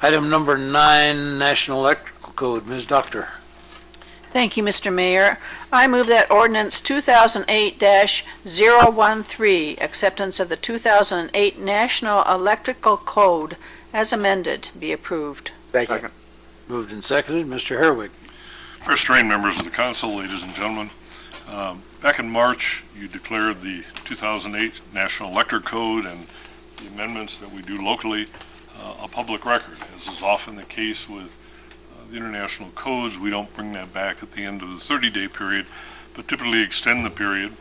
Item number 9, National Electrical Code. Ms. Doctor. Thank you, Mr. Mayor. I move that ordinance 2008-013, acceptance of the 2008 National Electrical Code as amended, be approved. Second. Moved and seconded. Mr. Herwig. Restrained members of the council, ladies and gentlemen, back in March, you declared the 2008 National Electric Code and the amendments that we do locally a public record. As is often the case with the international codes, we don't bring that back at the end of the 30-day period, but typically extend the period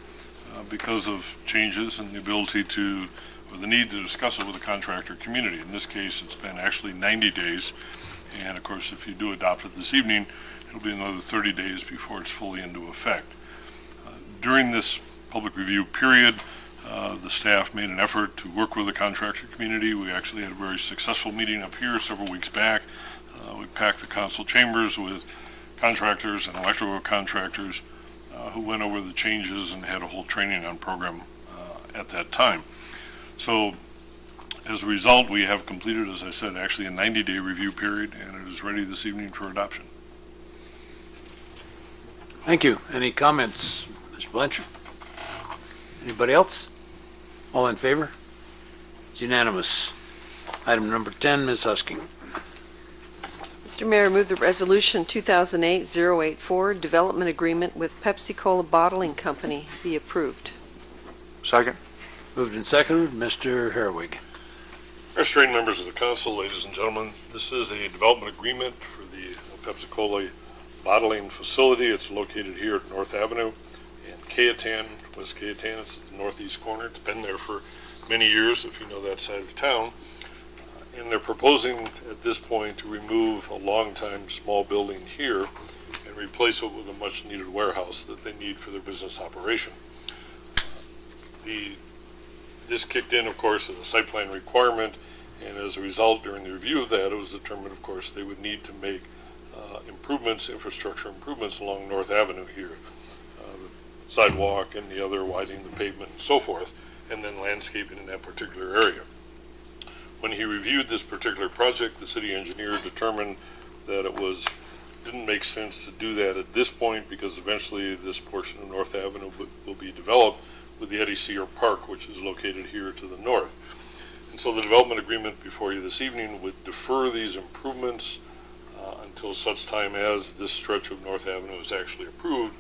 because of changes and the ability to, or the need to discuss it with the contractor community. In this case, it's been actually 90 days. And of course, if you do adopt it this evening, it'll be another 30 days before it's fully into effect. During this public review period, the staff made an effort to work with the contractor community. We actually had a very successful meeting up here several weeks back. We packed the council chambers with contractors and electrical contractors who went over the changes and had a whole training on program at that time. So as a result, we have completed, as I said, actually a 90-day review period, and it is ready this evening for adoption. Thank you. Any comments, Mr. Blanchard? Anybody else? All in favor? It's unanimous. Item number 10, Ms. Husking. Mr. Mayor, move the resolution 2008-084, development agreement with Pepsi-Cola Bottling Company, be approved. Second. Moved and seconded. Mr. Herwig. Restrained members of the council, ladies and gentlemen, this is a development agreement for the Pepsi-Cola bottling facility. It's located here at North Avenue and Cayatan, West Cayatan. It's at the northeast corner. It's been there for many years, if you know that side of town. And they're proposing at this point to remove a long-time small building here and replace it with a much-needed warehouse that they need for their business operation. This kicked in, of course, as a site plan requirement, and as a result, during the review of that, it was determined, of course, they would need to make improvements, infrastructure improvements along North Avenue here, the sidewalk and the other, widening the pavement and so forth, and then landscaping in that particular area. When he reviewed this particular project, the city engineer determined that it didn't make sense to do that at this point because eventually this portion of North Avenue will be developed with the Eddie Sear Park, which is located here to the north. And so the development agreement before you this evening would defer these improvements until such time as this stretch of North Avenue is actually approved,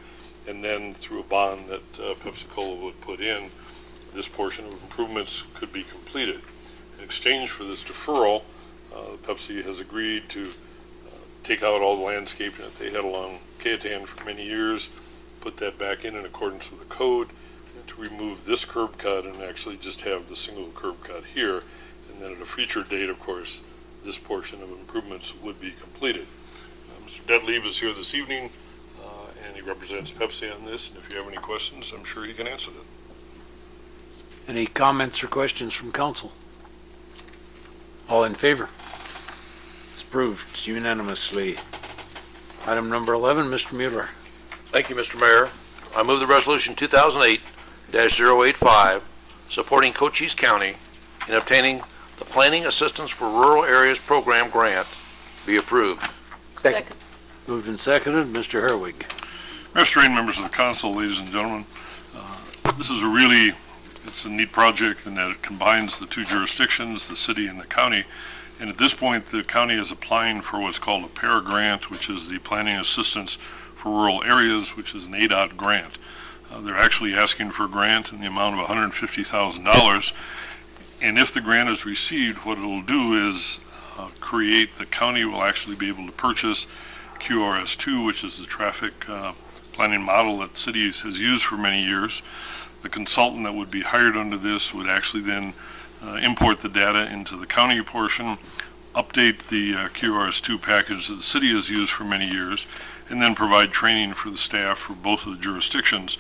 and then through a bond that Pepsi-Cola would put in, this portion of improvements could be completed. In exchange for this deferral, Pepsi has agreed to take out all the landscaping that they had along Cayatan for many years, put that back in accordance with the code, and to remove this curb cut and actually just have the single curb cut here. And then at a future date, of course, this portion of improvements would be completed. Mr. Detleve is here this evening, and he represents Pepsi on this. And if you have any questions, I'm sure he can answer them. Any comments or questions from council? All in favor? It's approved unanimously. Item number 11, Mr. Mueller. Thank you, Mr. Mayor. I move the resolution 2008-085 supporting Cochise County in obtaining the Planning Assistance for Rural Areas Program grant be approved. Second. Moved and seconded. Mr. Herwig. Restrained members of the council, ladies and gentlemen, this is it's a neat project in that it combines the two jurisdictions, the city and the county. And at this point, the county is applying for what's called a PAIR grant, which is the Planning Assistance for Rural Areas, which is an ADOT grant. They're actually asking for a grant in the amount of $150,000. And if the grant is received, what it will do is the county will actually be able to purchase QRS2, which is the traffic planning model that cities has used for many years. The consultant that would be hired under this would actually then import the data into the county portion, update the QRS2 package that the city has used for many years, and then provide training for the staff for both of the jurisdictions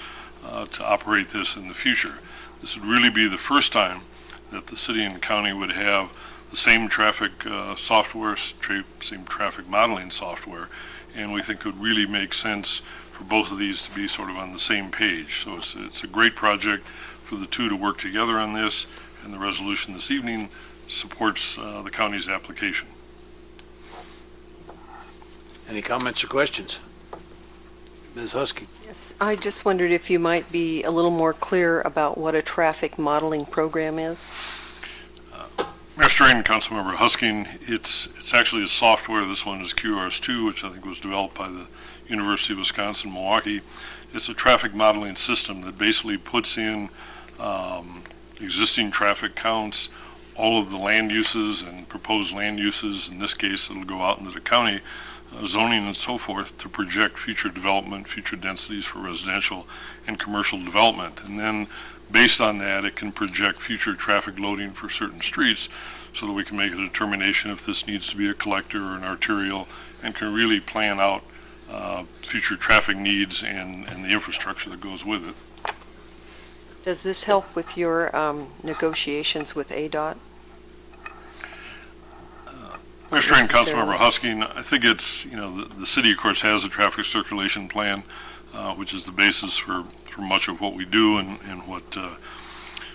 to operate this in the future. This would really be the first time that the city and county would have the same traffic software, same traffic modeling software, and we think it would really make sense for both of these to be sort of on the same page. So it's a great project for the two to work together on this, and the resolution this evening supports the county's application. Any comments or questions? Ms. Husky? Yes, I just wondered if you might be a little more clear about what a traffic modeling program is? Mayor Strain and Councilmember Husking, it's actually a software. This one is QRS2, which I think was developed by the University of Wisconsin-Milwaukee. It's a traffic modeling system that basically puts in existing traffic counts, all of the land uses and proposed land uses. In this case, it'll go out into the county, zoning and so forth, to project future development, future densities for residential and commercial development. And then based on that, it can project future traffic loading for certain streets so that we can make a determination if this needs to be a collector or an arterial, and can really plan out future traffic needs and the infrastructure that goes with it. Does this help with your negotiations with ADOT? Mayor Strain, Councilmember Husking, I think it's, the city, of course, has a traffic circulation plan, which is the basis for much of what we do and what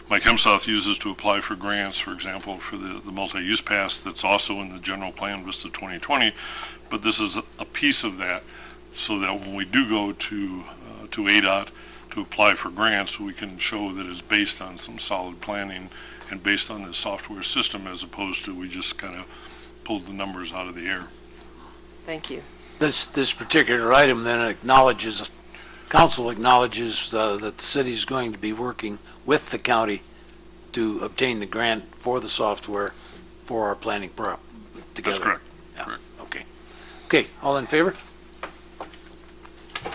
Mike Hemsouth uses to apply for grants, for example, for the multi-use pass that's also in the general plan, Vista 2020. But this is a piece of that, so that when we do go to ADOT to apply for grants, we can show that it's based on some solid planning and based on the software system, as opposed to we just kind of pulled the numbers out of the air. Thank you. This particular item then acknowledges, council acknowledges that the city is going to be working with the county to obtain the grant for the software for our planning together. That's correct. Yeah. Correct. Okay. Okay, all in favor?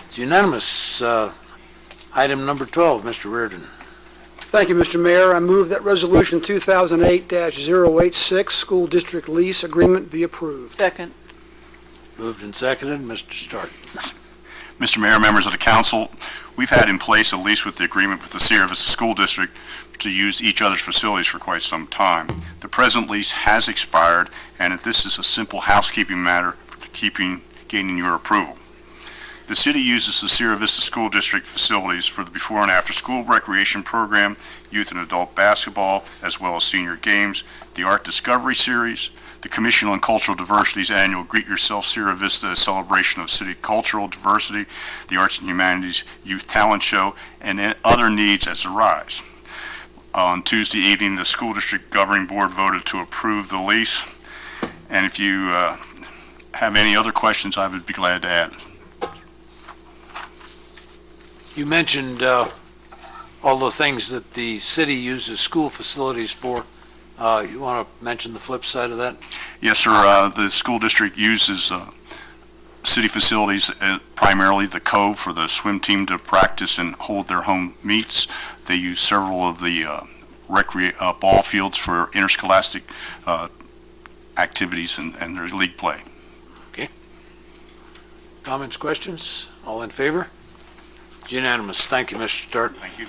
It's unanimous. Item number 12, Mr. Reardon. Thank you, Mr. Mayor. I move that Resolution 2008-086, School District Lease Agreement, be approved. Second. Moved and seconded. Mr. Stark. Mr. Mayor, members of the council, we've had in place a lease with the agreement with the Sierra Vista School District to use each other's facilities for quite some time. The present lease has expired, and this is a simple housekeeping matter for gaining your approval. The city uses the Sierra Vista School District facilities for the before and after school recreation program, youth and adult basketball, as well as senior games, the Art Discovery Series, the Commission on Cultural Diversity's annual Greet Yourself Sierra Vista, a celebration of city cultural diversity, the Arts and Humanities Youth Talent Show, and other needs as arise. On Tuesday evening, the school district governing board voted to approve the lease, and if you have any other questions, I would be glad to add. You mentioned all the things that the city uses school facilities for. You want to mention the flip side of that? Yes, sir. The school district uses city facilities, primarily the Cove, for the swim team to practice and hold their home meets. They use several of the ball fields for interscholastic activities and their league play. Okay. Comments, questions? All in favor? It's unanimous. Thank you, Mr. Stark. Thank you.